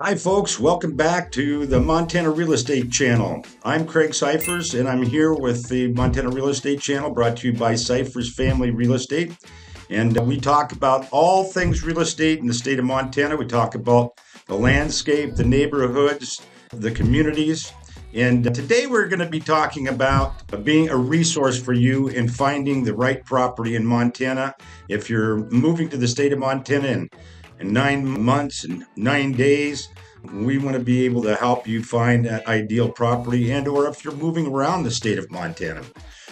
Hi, folks. Welcome back to the Montana Real Estate Channel. I'm Craig Siphers, and I'm here with the Montana Real Estate Channel brought to you by Siphers Family Real Estate. And we talk about all things real estate in the state of Montana. We talk about the landscape, the neighborhoods, the communities. And today we're going to be talking about being a resource for you in finding the right property in Montana. If you're moving to the state of Montana in 9 months and 9 days, we want to be able to help you find that ideal property, and or if you're moving around the state of Montana.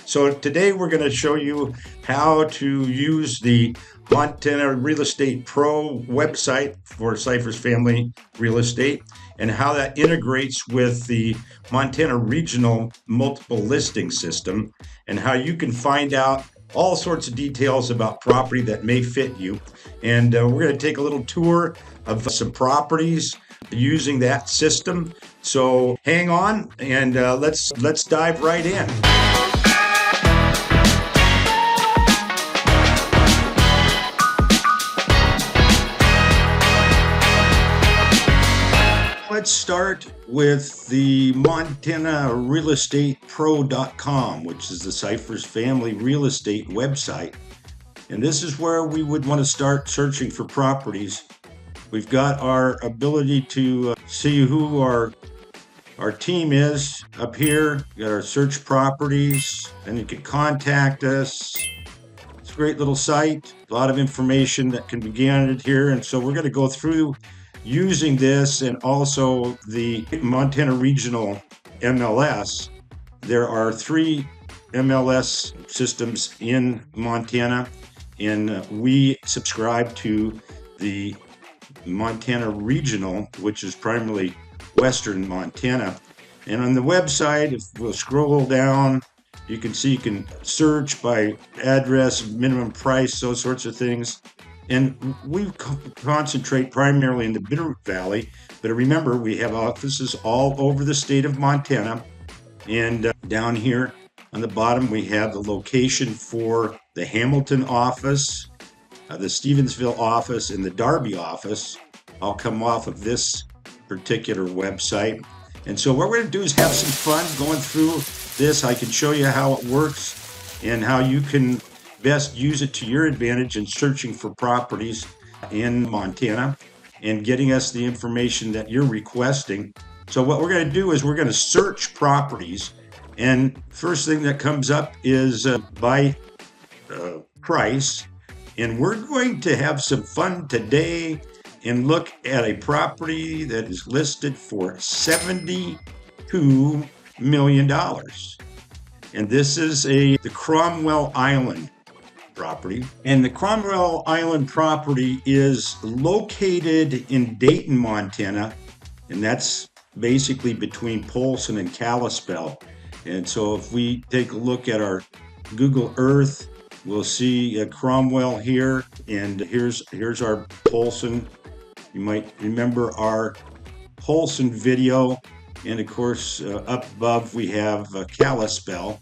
So today we're going to show you how to use the Montana Real Estate Pro website for Siphers Family Real Estate and how that integrates with the Montana Regional Multiple Listing System, and how you can find out all sorts of details about property that may fit you. And we're going to take a little tour of some properties using that system. So hang on and let's dive right in. Let's start with the MontanaRealEstatePro.com, which is the Siphers Family Real Estate website. And this is where we would want to start searching for properties. We've got our ability to see who our team is up here. We've got our search properties, and you can contact us. It's a great little site, a lot of information that can be gathered here. And so we're going to go through using this, and also the Montana Regional MLS. There are 3 MLS systems in Montana, and we subscribe to the Montana Regional, which is primarily Western Montana. And on the website, if we'll scroll down, you can see you can search by address, minimum price, those sorts of things. And we concentrate primarily in the Bitterroot Valley, but remember, we have offices all over the state of Montana. And down here on the bottom, we have the location for the Hamilton office, the Stevensville office, and the Darby office. I'll come off of this particular website. And so what we're going to do is have some fun going through this. I can show you how it works and how you can best use it to your advantage in searching for properties in Montana and getting us the information that you're requesting. So what we're going to do is we're going to search properties, and first thing that comes up is by price. And we're going to have some fun today and look at a property that is listed for $72 million. And this is the Cromwell Island property. And the Cromwell Island property is located in Dayton, Montana, and that's basically between Polson and Kalispell. And so if we take a look at our Google Earth, we'll see Cromwell here, and here's our Polson. You might remember our Polson video, and of course up above we have Kalispell,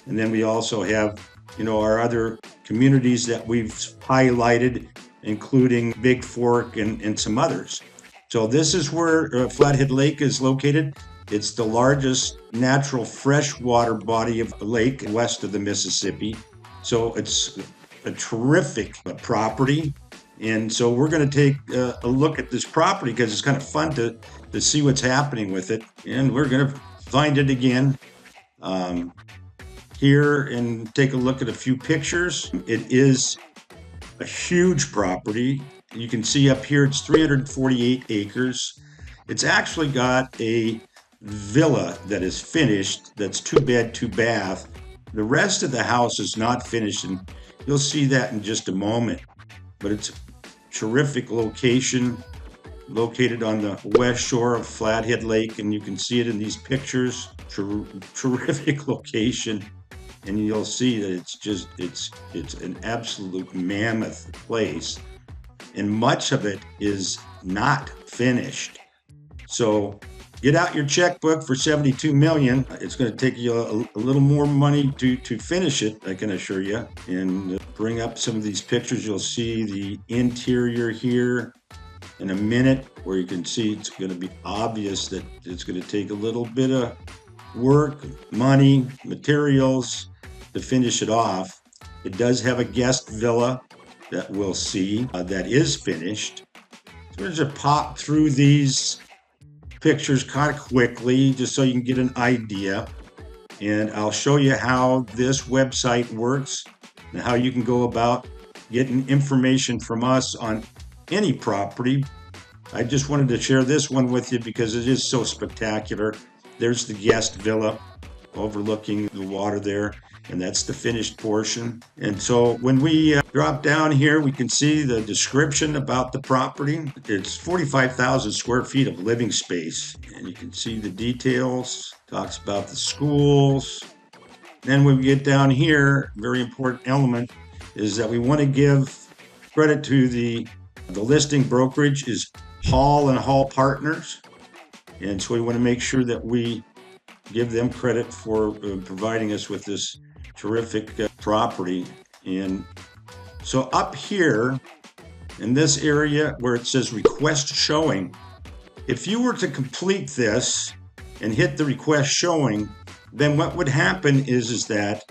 and then we also have our other communities that we've highlighted, including Big Fork and some others. So this is where Flathead Lake is located. It's the largest natural freshwater body of lake west of the Mississippi. So it's a terrific property. And so we're going to take a look at this property because it's kind of fun to see what's happening with it. And we're going to find it again here and take a look at a few pictures. It is a huge property. You can see up here it's 348 acres. It's actually got a villa that is finished, that's 2-bed, 2-bath. The rest of the house is not finished, and you'll see that in just a moment. But it's a terrific location, located on the west shore of Flathead Lake, and you can see it in these pictures. Terrific location. And you'll see that it's an absolute mammoth place, and much of it is not finished. So get out your checkbook for $72 million. It's going to take you a little more money to finish it, I can assure you. And bring up some of these pictures. You'll see the interior here. in a minute, where you can see it's going to be obvious that it's going to take a little bit of work, money, materials to finish it off. It does have a guest villa that we'll see that is finished. So we're just pop through these pictures kind of quickly just so you can get an idea. And I'll show you how this website works and how you can go about getting information from us on any property. I just wanted to share this one with you because it is so spectacular. There's the guest villa overlooking the water there, and that's the finished portion. And so when we drop down here, we can see the description about the property. It's 45,000 square feet of living space, and you can see the details. Talks about the schools. Then when we get down here, very important element is that we want to give credit to the listing brokerage is Hall and Hall Partners. And so we want to make sure that we give them credit for providing us with this terrific property. And so up here in this area where it says request showing, if you were to complete this and hit the request showing, then what would happen is that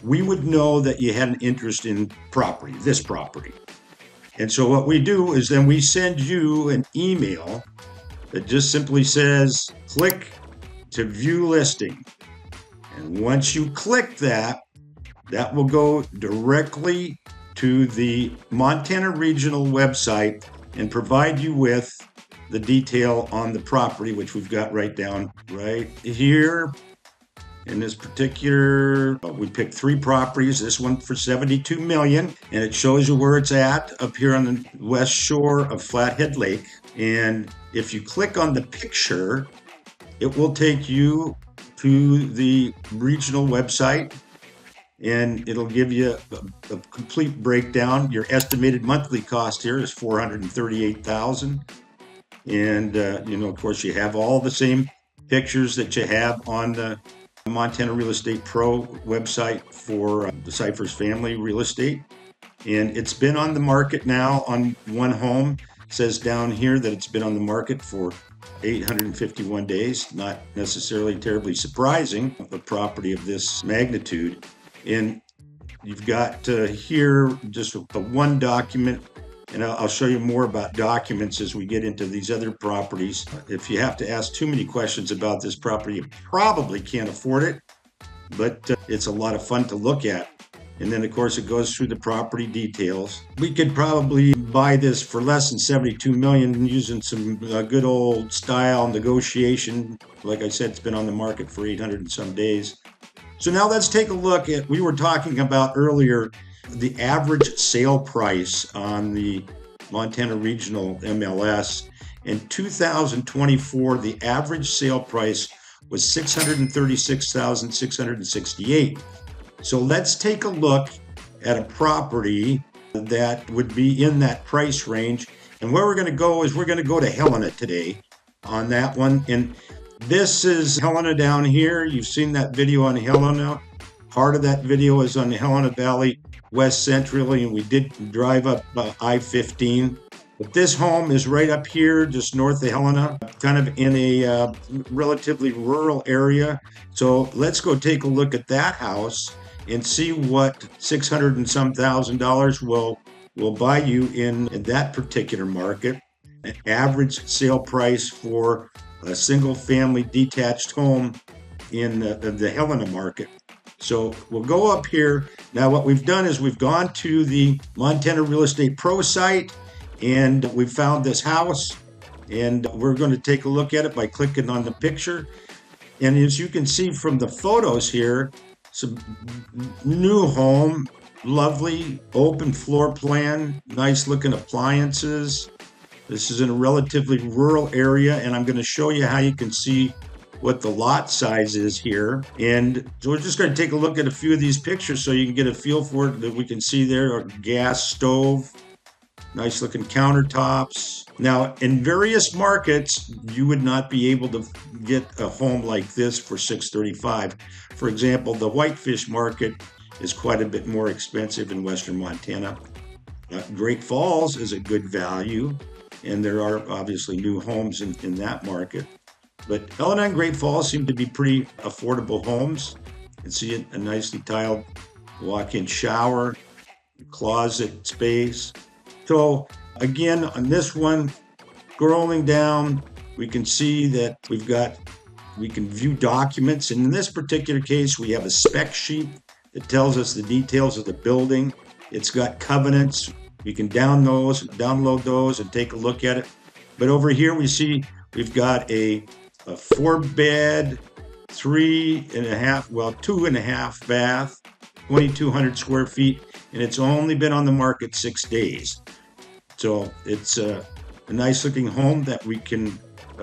we would know that you had an interest in property, this property. And so what we do is then we send you an email that just simply says, click to view listing. And once you click that, that will go directly to the Montana Regional website and provide you with the detail on the property, which we've got right down right here. In this particular, we picked 3 properties, this one for $72 million, and it shows you where it's at up here on the west shore of Flathead Lake. And if you click on the picture, it will take you to the regional website, and it'll give you a complete breakdown. Your estimated monthly cost here is $438,000. And, of course, you have all the same pictures that you have on the Montana Real Estate Pro website for the Siphers Family Real Estate. And it's been on the market now on one home. It says down here that it's been on the market for 851 days. Not necessarily terribly surprising, a property of this magnitude. And you've got here just a one document, and I'll show you more about documents as we get into these other properties. If you have to ask too many questions about this property, you probably can't afford it, but it's a lot of fun to look at. And then, of course, it goes through the property details. We could probably buy this for less than $72 million using some good old style negotiation. Like I said, it's been on the market for 800 and some days. So now let's take a look at, we were talking about earlier, the average sale price on the Montana Regional MLS. In 2024, the average sale price was $636,668. So let's take a look at a property that would be in that price range. And where we're going to go is we're going to go to Helena today on that one. And this is Helena down here. You've seen that video on Helena. Part of that video is on the Helena Valley west centrally, and we did drive up I-15. But this home is right up here, just north of Helena, kind of in a relatively rural area. So let's go take a look at that house and see what $600 and some thousand will buy you in that particular market. An average sale price for a single family detached home in the Helena market. So we'll go up here. Now what we've done is we've gone to the Montana Real Estate Pro site, and we found this house, and we're going to take a look at it by clicking on the picture. And as you can see from the photos here, it's a new home, lovely open floor plan, nice looking appliances. This is in a relatively rural area, and I'm going to show you how you can see what the lot size is here. And so we're just going to take a look at a few of these pictures so you can get a feel for it. That we can see there a gas stove, nice looking countertops. Now, in various markets, you would not be able to get a home like this for $635. For example, the Whitefish market is quite a bit more expensive in western Montana. Great Falls is a good value. and there are obviously new homes in that market. But Helena and Great Falls seem to be pretty affordable homes. You can see a nicely tiled walk-in shower, closet space. So again, on this one, scrolling down, we can see that we can view documents. And in this particular case, we have a spec sheet that tells us the details of the building. It's got covenants. We can download those and take a look at it. But over here we see we've got a 4-bed, 2.5 bath, 2,200 square feet, and it's only been on the market 6 days. So it's a nice looking home that we can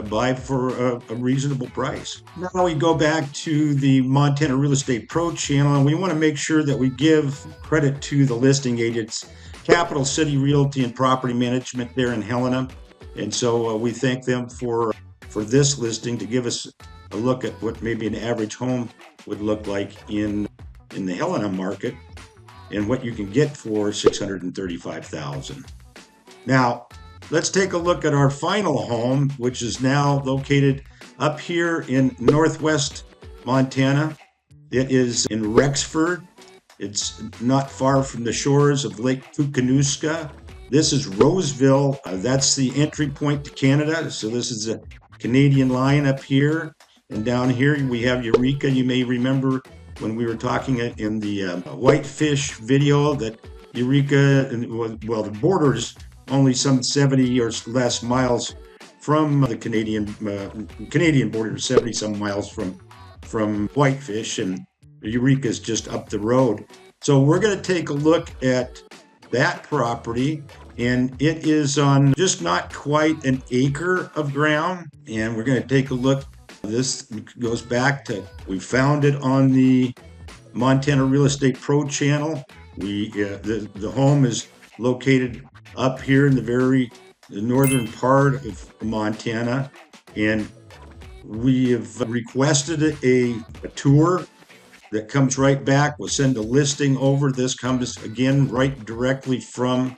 buy for a reasonable price. Now we go back to the Montana Real Estate Pro channel, and we want to make sure that we give credit to the listing agents, Capital City Realty and Property Management there in Helena. And so we thank them for this listing to give us a look at what maybe an average home would look like in the Helena market and what you can get for $635,000. Now, let's take a look at our final home, which is now located up here in northwest Montana. It is in Rexford. It's not far from the shores of Lake Pukanuska. This is Roseville. That's the entry point to Canada. So this is a Canadian line up here. And down here we have Eureka. You may remember when we were talking in the Whitefish video that Eureka, well, the border's only some 70 or less miles from the Canadian border, 70 some miles from Whitefish, and Eureka is just up the road. So we're going to take a look at that property, and it is on just not quite an acre of ground. And we're going to take a look. This goes back to, we found it on the Montana Real Estate Pro channel. The home is located up here in the northern part of Montana, and we have requested a tour that comes right back. We'll send a listing over. This comes again right directly from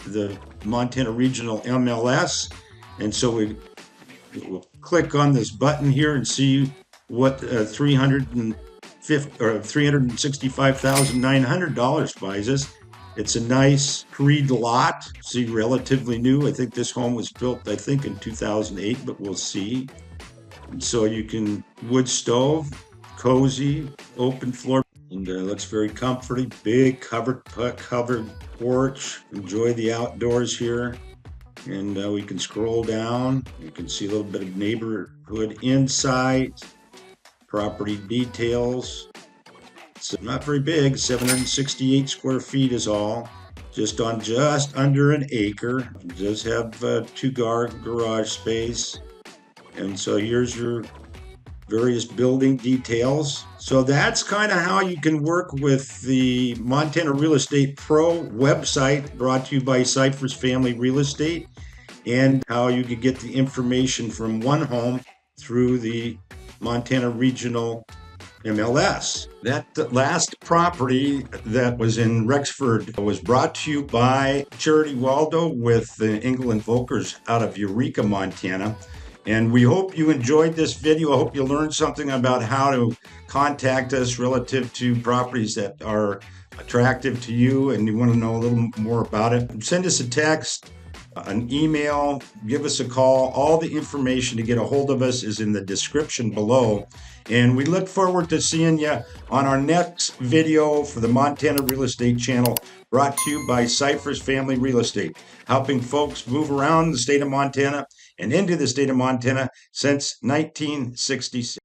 the Montana Regional MLS, and so we'll click on this button here and see what $365,900 buys us. It's a nice creed lot. See, relatively new. I think this home was built, I think, in 2008, but we'll see. And so you can wood stove, cozy, open floor, and looks very comforting. Big covered porch. Enjoy the outdoors here. And we can scroll down. You can see a little bit of neighborhood insight, property details. It's not very big, 768 square feet is all, just under an acre. Does have 2-car garage space. And so here's your various building details. So that's kind of how you can work with the Montana Real Estate Pro website, brought to you by Siphers Family Real Estate, and how you can get the information from one home through the Montana Regional MLS. That last property that was in Rexford was brought to you by Charity Waldo with the England Volkers out of Eureka, Montana. And we hope you enjoyed this video. I hope you learned something about how to contact us relative to properties that are attractive to you and you want to know a little more about it. Send us a text, an email, give us a call. All the information to get a hold of us is in the description below. And we look forward to seeing you on our next video for the Montana Real Estate Channel, brought to you by Siphers Family Real Estate, helping folks move around the state of Montana and into the state of Montana since 1966.